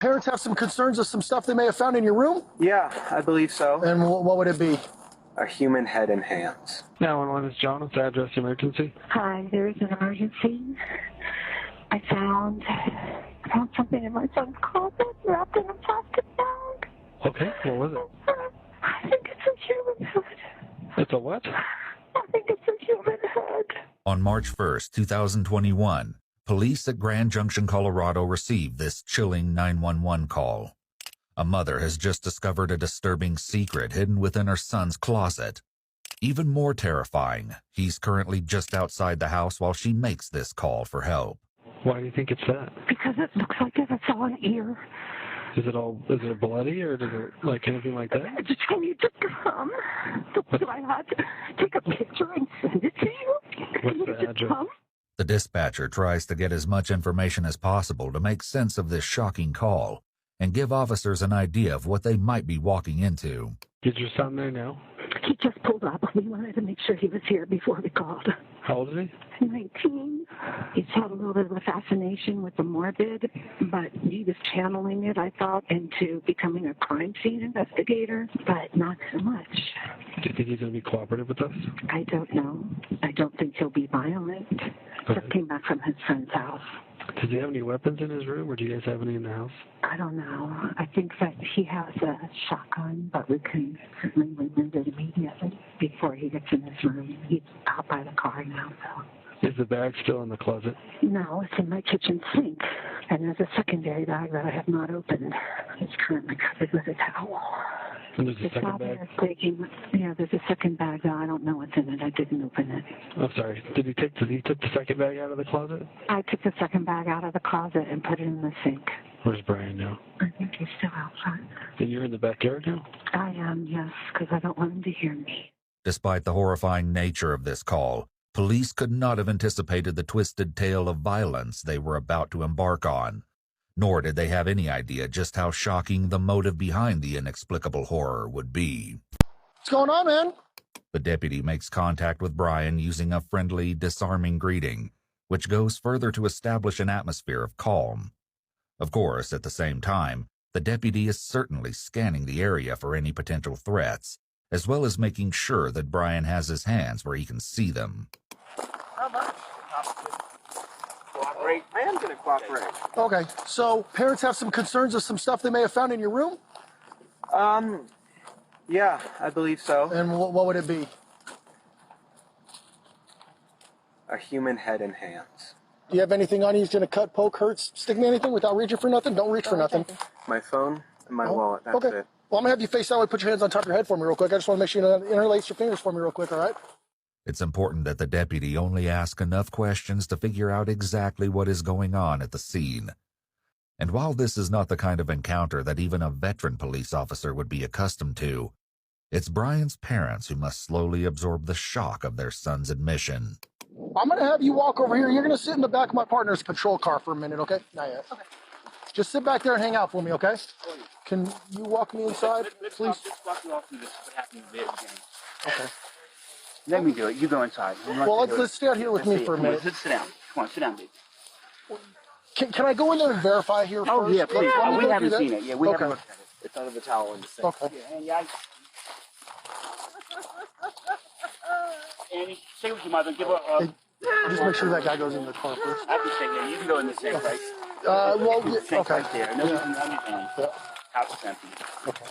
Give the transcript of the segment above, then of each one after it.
Parents have some concerns of some stuff they may have found in your room? Yeah, I believe so. And what would it be? A human head and hands. 911 is John. What's the address emergency? Hi, there is an emergency. I found something in my son's closet wrapped in a plastic bag. Okay, what was it? I think it's a human head. It's a what? I think it's a human head. On March 1st, 2021, police at Grand Junction, Colorado received this chilling 911 call. A mother has just discovered a disturbing secret hidden within her son's closet. Even more terrifying, he's currently just outside the house while she makes this call for help. Why do you think it's that? Because it looks like it's all an ear. Is it bloody or does it like anything like that? I just told you to come. So I had to take a picture and send it to you. What's the address? The dispatcher tries to get as much information as possible to make sense of this shocking call and give officers an idea of what they might be walking into. Is your son there now? He just pulled up. We wanted to make sure he was here before we called. How old is he? 19. He's had a little bit of a fascination with the morbid, but he was channeling it, I thought, into becoming a crime scene investigator, but not so much. Do you think he's going to be cooperative with us? I don't know. I don't think he'll be violent. Okay. Just came back from his friend's house. Does he have any weapons in his room, or do you guys have any in the house? I don't know. I think that he has a shotgun, but we can certainly remove it immediately before he gets in his room. He's out by the car now, so. Is the bag still in the closet? No, it's in my kitchen sink. And there's a secondary bag that I have not opened. It's currently covered with a towel. And there's a second bag? There's a second bag, though I don't know what's in it. I didn't open it. I'm sorry. Did he take the second bag out of the closet? I took the second bag out of the closet and put it in the sink. Where's Brian now? I think he's still outside. And you're in the backyard now? I am, yes, because I don't want him to hear me. Despite the horrifying nature of this call, police could not have anticipated the twisted tale of violence they were about to embark on. Nor did they have any idea just how shocking the motive behind the inexplicable horror would be. What's going on, man? The deputy makes contact with Brian using a friendly, disarming greeting, which goes further to establish an atmosphere of calm. Of course, at the same time, the deputy is certainly scanning the area for any potential threats, as well as making sure that Brian has his hands where he can see them. Cooperate. I am going to cooperate. Okay, so parents have some concerns of some stuff they may have found in your room? Yeah, I believe so. And what would it be? A human head and hands. Do you have anything on you he's going to cut, poke, hurt, stick me anything without reaching for nothing? Don't reach for nothing. My phone and my wallet, that's okay. it. Well, I'm going to have you face that way. Put your hands on top of your head for me real quick. I just want to make sure you interlace your fingers for me real quick, all right? It's important that the deputy only ask enough questions to figure out exactly what is going on at the scene. And while this is not the kind of encounter that even a veteran police officer would be accustomed to, it's Brian's parents who must slowly absorb the shock of their son's admission. I'm going to have you walk over here. You're going to sit in the back of my partner's patrol car for a minute, okay? Not yet. Okay. Just sit back there and hang out for me, okay? Can you walk me inside, please? Let's walk you all through this, what happened in the very beginning. Okay. Let me do it. You go inside. Well, let's stay out here with me for a minute. Sit down. Come on, sit down, baby. Can I go in there and verify here first? Oh, yeah, please. We haven't seen it. Yeah, we haven't looked at it. It's under the towel in the sink. Okay. Yeah, Annie, stay with your mother. Give her a... Just make sure that guy goes in the car first. I have to say, yeah, you can go in the sink, right? Well, yeah, Sink okay. right there. No, you can anything. Yeah. House is empty. Okay.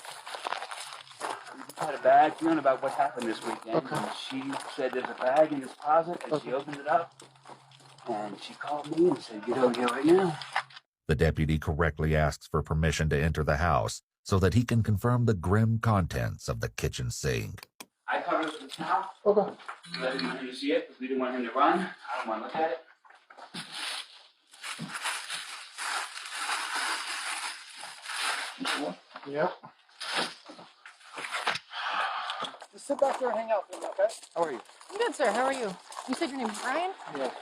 We had a bag feeling about what happened this weekend. Okay. And she said there's a bag in his closet, and she opened it up. And she called me and said, get over here right now. The deputy correctly asks for permission to enter the house so that he can confirm the grim contents of the kitchen sink. I covered it with a towel. Okay. Let him know you see it, because we didn't want him to run. I don't want to look at it. Yep. Just sit back there and hang out for me, okay? How are you? I'm good, sir. How are you? You said your name's Brian?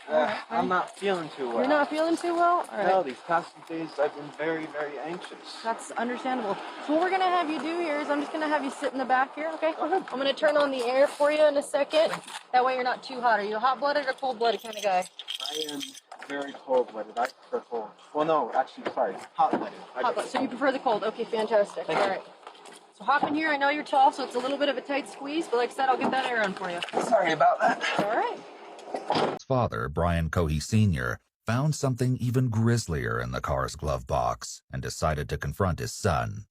Yeah. I'm not feeling too well. You're not feeling too well? All right. No, these past few days I've been very, very anxious. That's understandable. So what we're going to have you do here is I'm just going to have you sit in the back here, okay? I'm going to turn on the air for you in a second. That way you're not too hot. Are you a hot-blooded or cold-blooded kind of guy? I am very cold-blooded. I prefer cold. Well, no, actually, sorry, hot-blooded. Hot-blooded. So you prefer the cold? Okay, fantastic. All right. So hop in here. I know you're tall, so it's a little bit of a tight squeeze, but like I said, I'll get that air on for you. Sorry about that. All right. His father, Brian Cohee Sr., found something even grislier in the car's glove box and decided to confront his son.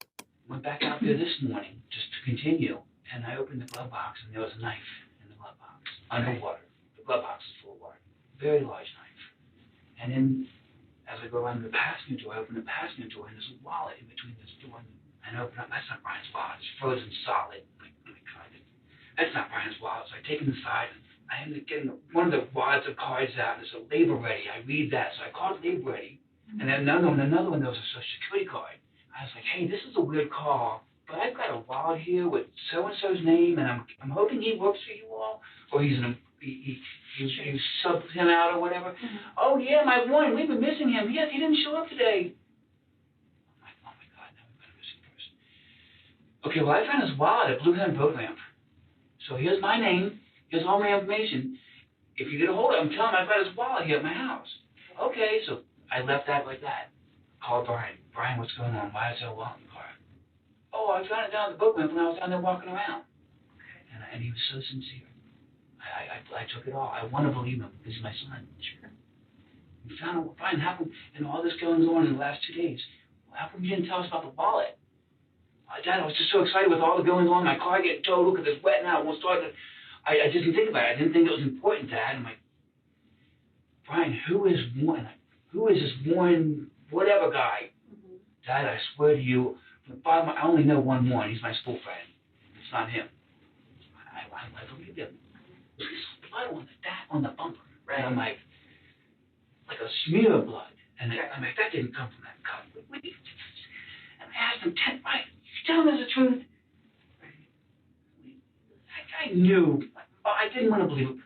Went back out there this morning just to continue, and I opened the glove box, and there was a knife in the glove box, underwater. The glove box is full of water. Very large knife. And then, as I go around the passenger door, I open the passenger door, and there's a wallet in between this door and I open up. That's not Brian's wallet. It's frozen solid. That's not Brian's wallet. So I take it inside, and I end up getting one of the wads of cards out, and there's a label ready. I read that, so I call it label ready. And then another one, there was a social security card. I was like, hey, this is a weird call, but I've got a wallet here with so-and-so's name, and I'm hoping he works for you all, or you subbed him out or whatever. Oh, yeah, my one, we've been missing him. Yes, he didn't show up today. I'm like, oh, my God, now we've got a missing person. Okay, well, I found his wallet at Blue Hen Boat Ramp. So here's my name. Here's all my information. If you get a hold of him, tell him I've got his wallet here at my house. Okay, so I left that like that. Called Brian. Brian, what's going on? Why is there a wallet in the car? Oh, I found it down at the boat ramp when I was down there walking around. And he was so sincere. I took it all. I want to believe him because he's my son. Sure. We found out, Brian, how come, all this going on in the last 2 days, how come you didn't tell us about the wallet? Dad, I was just so excited with all the goings on. My car getting towed. Look at this wet now. It won't start. I just didn't think about it. I didn't think it was important, Dad. I'm like, Brian, who is this Warren whatever guy? Dad, I swear to you, from the bottom, I only know one Warren. He's my school friend. It's not him. I believe him. There's blood on the bumper. Right. And I'm like a smear of blood. And I'm like, that didn't come from that cut. And I asked him, Right, you tell him the truth. I knew. I didn't want to believe it.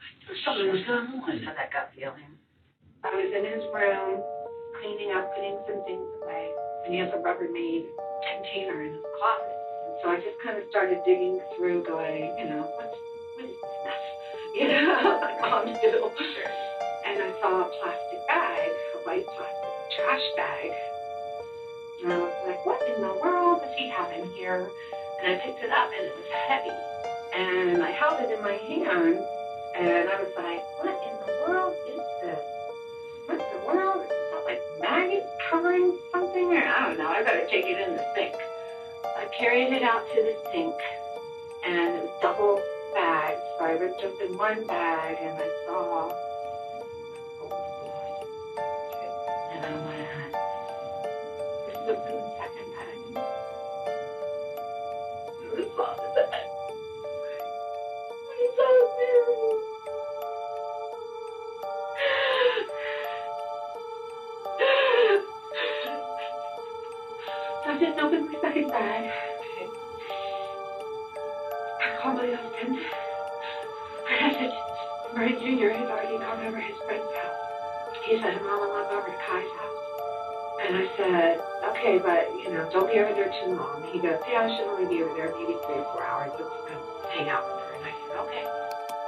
Something was going on. Had that gut feeling. I was in his room, cleaning up, putting some things away, and he has a Rubbermaid container in his closet. And so I just kind of started digging through, going, what is this mess? Like moms do. Sure. And I saw a plastic bag, a white plastic trash bag. And I was like, what in the world does he have in here? And I picked it up, and it was heavy. And I held it in my hand, and I was like, what in the world is this? What in the world? Is that like maggots covering something? Or I don't know. I better take it in the sink. I carried it out to the sink, and it was double bagged. So I ripped open one bag, and I saw blood. And I went, ripped open the second bag. It was blood in the bag. I didn't open my second bag. I called my husband. I said, Murray Jr. had already gone over his friend's house. He said, Mom, I'm over to Kai's house. And I said, okay, but, don't be over there too long. He goes, yeah, I should only be over there maybe 3 or 4 hours. Let's go hang out with her. And I said, okay.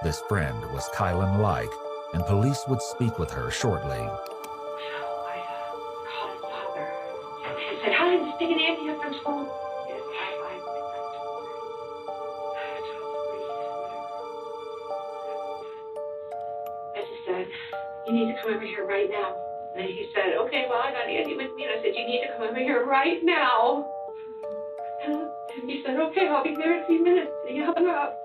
This friend was Kylan Like, and police would speak with her shortly. So I called his father. I said, hi, I'm taking Andy up from school. He said, hi, I just said, you need to come over here right now. And he said, okay, well, I got Andy with me. And I said, you need to come over here right now. And he said, okay, I'll be there in a few minutes. And he hung up.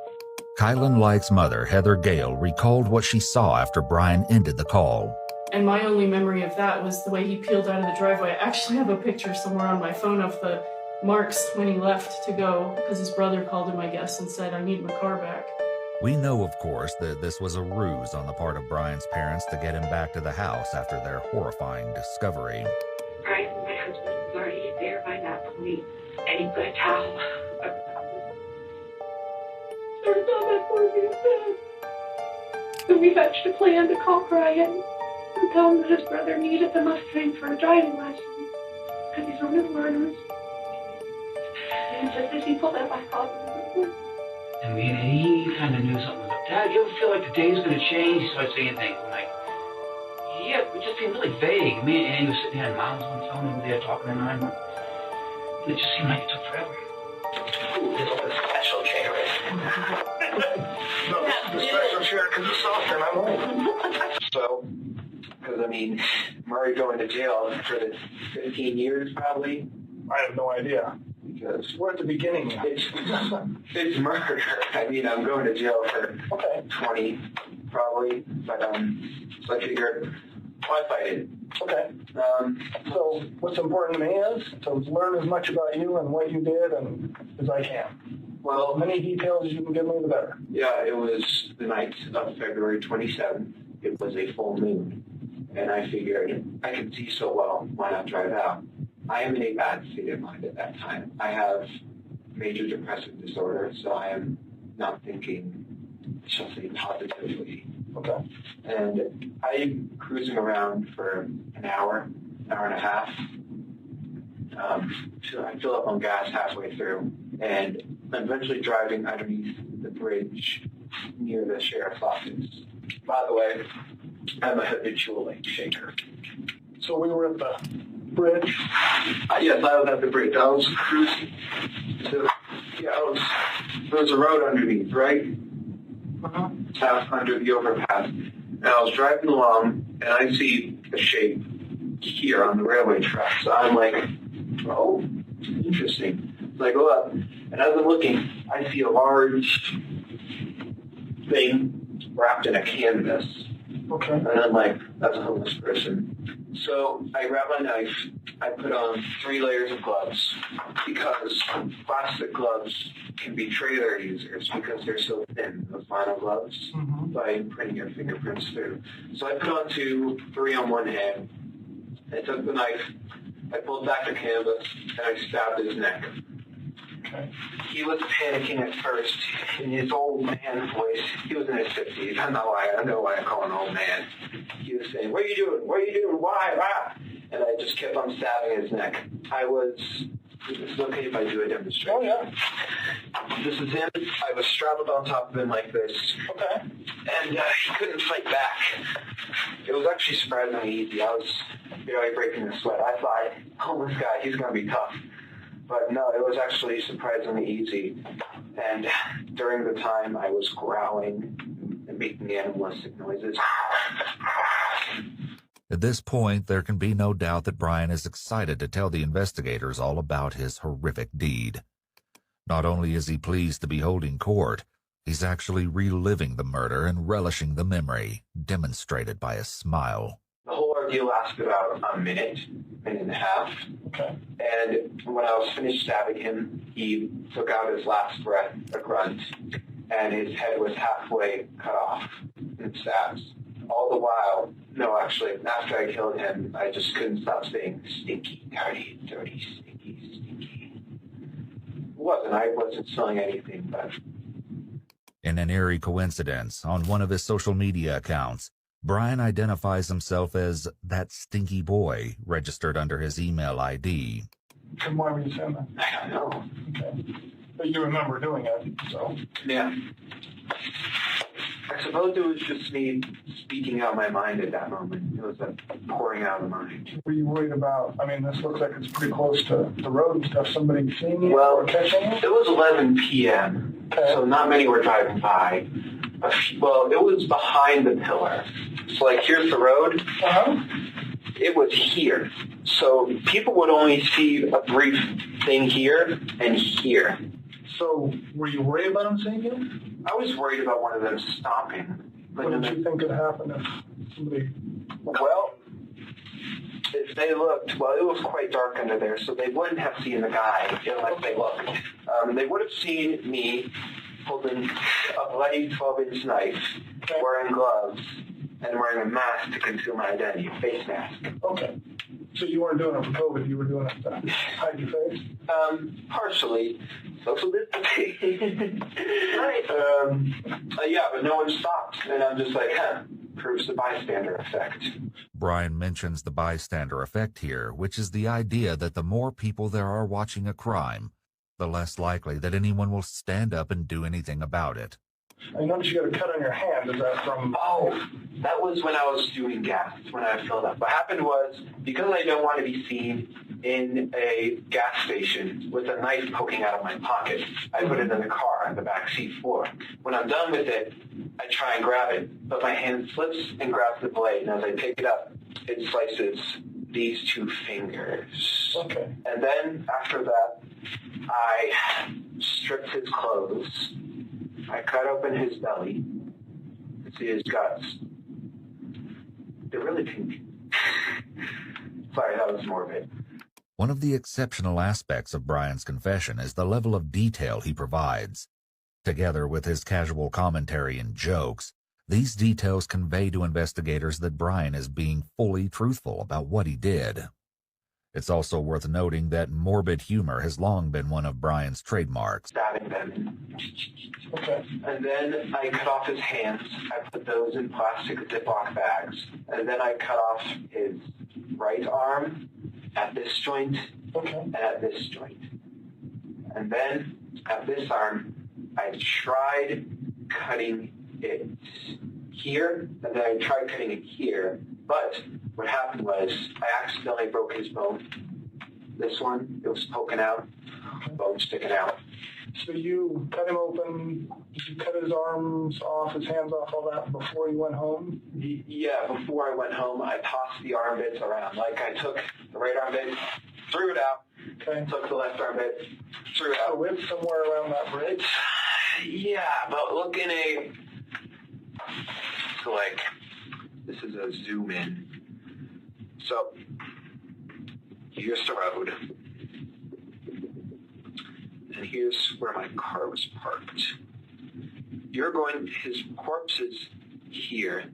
Kylan Like's mother, Heather Gale, recalled what she saw after Brian ended the call. And my only memory of that was the way he peeled out of the driveway. I actually have a picture somewhere on my phone of the marks when he left to go, because his brother called him, I guess, and said, I need my car back. We know, of course, that this was a ruse on the part of Brian's parents to get him back to the house after their horrifying discovery. Brian, my husband, was already there by that point, and he put a towel on that poor man's bed. So we hatched a plan to call Brian and tell him that his brother needed the Mustang for a driving lesson because he's one of the learners. And just as he pulled up, I called him. And he kind of knew something was up. Dad, you ever feel like the day's going to change? He started saying things. I'm like, Yeah, we just seemed really vague. Me and Annie was sitting there, and Mom was on the phone, and they were talking, and and it just seemed like it took forever. Ooh, this is a special chair. No, this is the special chair because it's softer and I'm old. So, because I mean, Murray going to jail for the 15 years probably. I have no idea. Because We're at the beginning. it's murder. I mean, I'm going to jail for 20 probably, but so I figured, why fight it? Okay. So what's important to me is to learn as much about you and what you did and as I can. Well, As many details as you can give me, the better. yeah, it was the night of February 27th. It was a full moon, and I figured I could see so well, why not drive out? I am in a bad state of mind at that time. I have major depressive disorder, so I am not thinking, shall say, positively. Okay. And I'm cruising around for an hour and a half. So I fill up on gas halfway through, and I'm eventually driving underneath the bridge near the sheriff's office. By the way, I'm a habitual lane shaker. So we were at the bridge. Yes, I was at the bridge. I was cruising. There was a road underneath, right? Under the overpass. And I was driving along, and I see a shape here on the railway track. So I'm like, oh, interesting. So I go up, and as I'm looking, I see a large thing wrapped in a canvas. Okay. And I'm like, that's a homeless person. So I grab my knife, I put on 3 layers of gloves, because plastic gloves can betray their users because they're so thin, those vinyl gloves, by putting your fingerprints through. So I put on 2, 3 on one hand, I took the knife, I pulled back the canvas, and I stabbed his neck. Okay. He was panicking at first in his old man voice. He was in his 50s. I know why I call him old man. He was saying, "What are you doing? What are you doing? Why? Why?" And I just kept on stabbing his neck. It's okay if I do a demonstration. Oh, yeah. This is him. I was straddled on top of him like this. Okay. And he couldn't fight back. It was actually surprisingly easy. I was barely breaking a sweat. I thought, oh, this guy, he's going to be tough. But no, it was actually surprisingly easy. And during the time, I was growling and making animalistic noises. At this point, there can be no doubt that Brian is excited to tell the investigators all about his horrific deed. Not only is he pleased to be holding court, he's actually reliving the murder and relishing the memory, demonstrated by a smile. The whole ordeal lasted about a minute and a half. Okay. And when I was finished stabbing him, he took out his last breath, a grunt, and his head was halfway cut off in stabs. All the while, no, actually, after I killed him, I just couldn't stop saying, stinky, dirty, dirty, stinky, stinky. I wasn't selling anything, but... In an eerie coincidence, on one of his social media accounts, Brian identifies himself as that stinky boy registered under his email ID. And why were you saying that? I don't know. Okay. But you remember doing it, so. Yeah. I suppose it was just me speaking out my mind at that moment. It was a pouring out of mind. Were you worried about, I mean, this looks like it's pretty close to the road and stuff. Somebody seeing you Well, or catching you? It was 11 p.m., Okay. so not many were driving by. Well, it was behind the pillar. So, like, here's the road. Uh-huh. It was here. So people would only see a brief thing here and here. So were you worried about them seeing you? I was worried about one of them stopping. What did you think could happen if somebody... Well, if they looked, well, it was quite dark under there, so they wouldn't have seen the guy unless they looked. They would have seen me holding a bloody 12-inch knife, wearing gloves, and wearing a mask to conceal my identity, a face mask. Okay. So you weren't doing it for COVID, you were doing it to hide your face? Partially. Social distancing. Right. Yeah, but no one stopped. And I'm just like, proves the bystander effect. Brian mentions the bystander effect here, which is the idea that the more people there are watching a crime, the less likely that anyone will stand up and do anything about it. I noticed you got a cut on your hand. Is that from... Oh, that was when I was doing gas, when I filled up. What happened was, because I don't want to be seen in a gas station with a knife poking out of my pocket, I put it in the car on the back seat floor. When I'm done with it, I try and grab it, but my hand slips and grabs the blade, and as I pick it up, it slices these 2 fingers. Okay. And then after that, I stripped his clothes. I cut open his belly. You see his guts. They're really pink. Sorry, that was morbid. One of the exceptional aspects of Brian's confession is the level of detail he provides. Together with his casual commentary and jokes, these details convey to investigators that Brian is being fully truthful about what he did. It's also worth noting that morbid humor has long been one of Brian's trademarks. Stabbing them. Okay. And then I cut off his hands. I put those in plastic Ziploc bags. And then I cut off his right arm at this joint and at this joint. And then at this arm, I tried cutting it here, and then I tried cutting it here. But what happened was I accidentally broke his bone. This one, it was poking out, bone sticking out. So you cut him open, did you cut his arms off, his hands off, all that before you went home? Yeah, before I went home, I tossed the arm bits around. Like I took the right arm bit, threw it out, took the left arm bit, threw it out. So it's somewhere around that bridge? Yeah, but look in a... So like, this is a zoom in. So, here's the road. And here's where my car was parked. His corpse is here.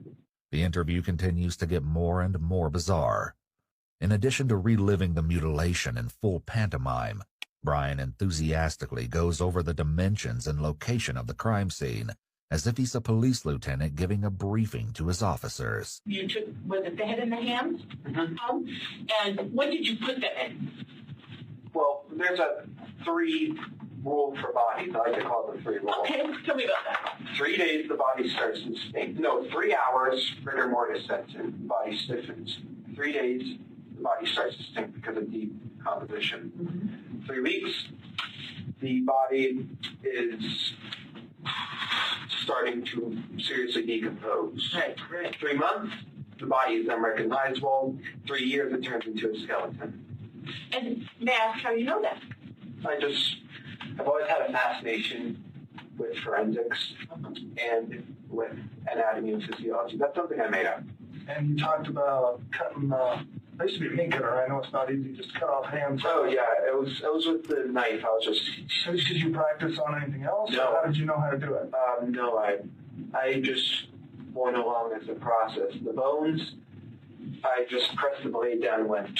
The interview continues to get more and more bizarre. In addition to reliving the mutilation in full pantomime, Brian enthusiastically goes over the dimensions and location of the crime scene, as if he's a police lieutenant giving a briefing to his officers. You took, was it the head and the hands? Mm-hmm. And when did you put that in? Well, there's a 3 rule for bodies. I like to call it the 3 rule. Okay, tell me about that. 3 days, the body starts to stink. No, 3 hours, rigor mortis sets in, the body stiffens. 3 days, the body starts to stink because of decomposition. Mm-hmm. 3 weeks, the body is starting to seriously decompose. Right. 3 months, the body is unrecognizable. 3 years, it turns into a skeleton. And may I ask how you know that? I've always had a fascination with forensics and with anatomy and physiology. That's something I made up. And you talked about cutting, I used to be a meat cutter. I know it's not easy, just cut off hands. Oh, yeah, it was with the knife. I was just... So did you practice on anything else? No. Or how did you know how to do it? No, I just went along as a process. The bones, I just pressed the blade down and went,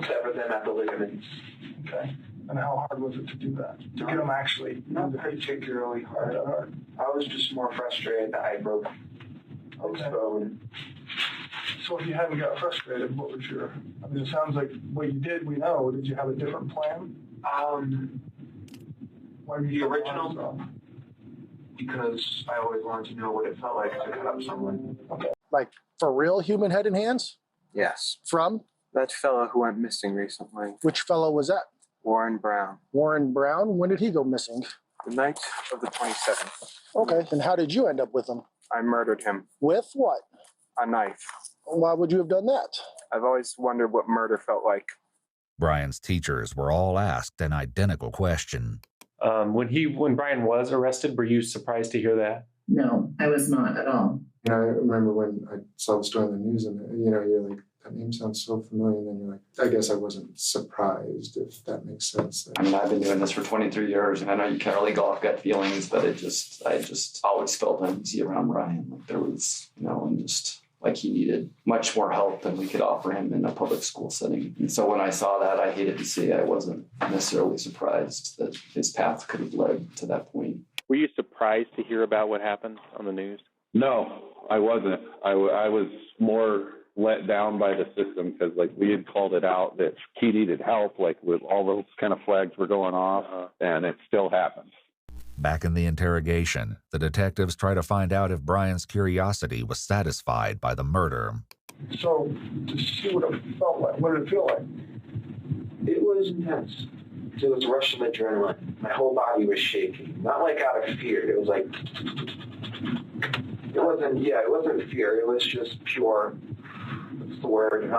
sever them at the ligaments. Okay. And how hard was it to do that? To get them actually? Not particularly hard. I was just more frustrated that I broke this bone. So if you hadn't got frustrated, what was your... I mean, it sounds like what you did, we know. Did you have a different plan? Why were you the original, because I always wanted to know what it felt like to cut up someone. Okay. Like, for real human head and hands? Yes. From? That fellow who went missing recently. Which fellow was that? Warren Brown. Warren Brown? When did he go missing? The night of the 27th. Okay. And how did you end up with him? I murdered him. With what? A knife. Why would you have done that? I've always wondered what murder felt like. Brian's teachers were all asked an identical question. When Brian was arrested, were you surprised to hear that? No, I was not at all. I remember when I saw the story on the news and, you're like, that name sounds so familiar. And then you're like, I guess I wasn't surprised, if that makes sense. I mean, I've been doing this for 23 years and I know you can't really go off gut feelings, but I just always felt uneasy around Brian. Like there was, and just like he needed much more help than we could offer him in a public school setting. And so when I saw that, I hated to see. I wasn't necessarily surprised that his path could have led to that point. Were you surprised to hear about what happened on the news? No, I wasn't. I was more let down by the system because, we had called it out that he needed help, with all those kind of flags were going off, and it still happened. Back in the interrogation, the detectives try to find out if Brian's curiosity was satisfied by the murder. So, to see what it felt like, what did it feel like? It was intense. It was a rush of adrenaline. My whole body was shaking. Not like out of fear. It was like, it wasn't fear. It was just pure, what's the word,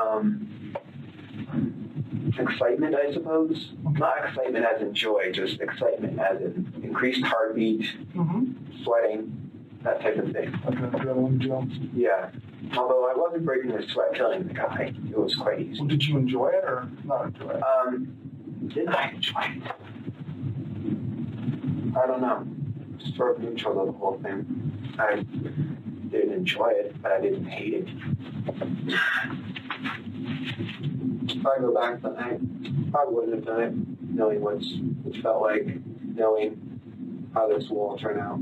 excitement, I suppose. Not excitement as in joy, just excitement as in increased heartbeat, sweating, that type of thing. Like an adrenaline jump. Yeah. Although I wasn't breaking a sweat killing the guy. It was quite easy. Well, did you enjoy it or not enjoy it? Did I enjoy it? I don't know. Just sort of neutral of the whole thing. I didn't enjoy it, but I didn't hate it. If I go back that night, I wouldn't have done it, knowing what it felt like, knowing how this will all turn out.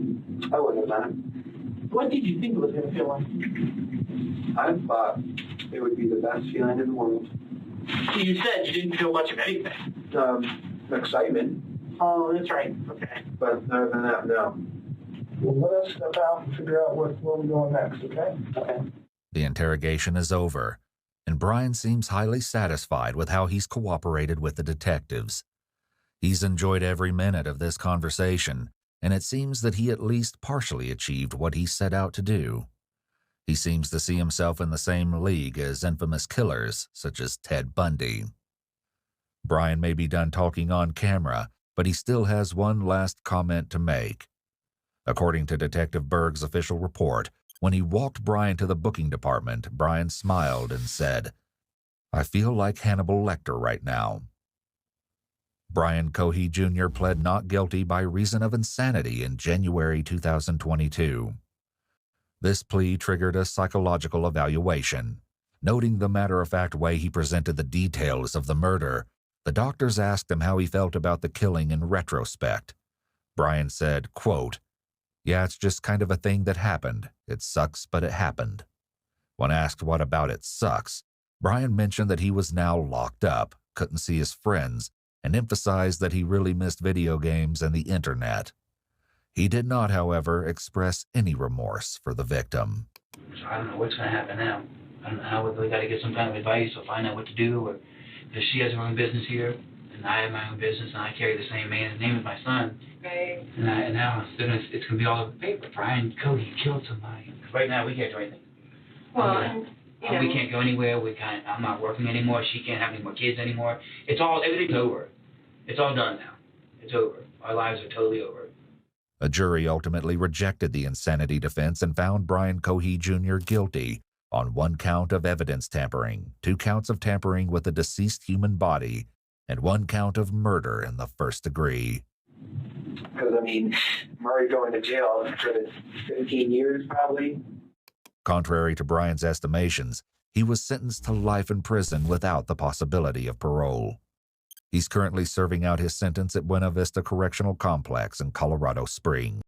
I wouldn't have done it. What did you think it was going to feel like? I thought it would be the best feeling in the world. You said you didn't feel much of anything. Excitement. Oh, that's right. Okay. But other than that, no. Well, let us step out and figure out where we're going next, okay? Okay. The interrogation is over, and Brian seems highly satisfied with how he's cooperated with the detectives. He's enjoyed every minute of this conversation, and it seems that he at least partially achieved what he set out to do. He seems to see himself in the same league as infamous killers such as Ted Bundy. Brian may be done talking on camera, but he still has one last comment to make. According to Detective Berg's official report, when he walked Brian to the booking department, Brian smiled and said, "I feel like Hannibal Lecter right now." Brian Cohee Jr. pled not guilty by reason of insanity in January 2022. This plea triggered a psychological evaluation. Noting the matter-of-fact way he presented the details of the murder, the doctors asked him how he felt about the killing in retrospect. Brian said, quote, "Yeah, it's just kind of a thing that happened. It sucks, but it happened." When asked what about it sucks, Brian mentioned that he was now locked up, couldn't see his friends, and emphasized that he really missed video games and the internet. He did not, however, express any remorse for the victim. So I don't know what's going to happen now. I don't know how we got to get some kind of advice or find out what to do. Or if she has her own business here, and I have my own business, and I carry the same man's name as my son. Right. And now it's going to be all over the paper. Brian Cohee killed somebody. Right now we can't do anything. Well, we can't go anywhere. I'm not working anymore. She can't have any more kids anymore. Everything's over. It's all done now. It's over. Our lives are totally over. A jury ultimately rejected the insanity defense and found Brian Cohee Jr. guilty on 1 count of evidence tampering, 2 counts of tampering with a deceased human body, and 1 count of murder in the first degree. Because, Murray going to jail for 15 years probably. Contrary to Brian's estimations, he was sentenced to life in prison without the possibility of parole. He's currently serving out his sentence at Buena Vista Correctional Complex in Colorado Springs.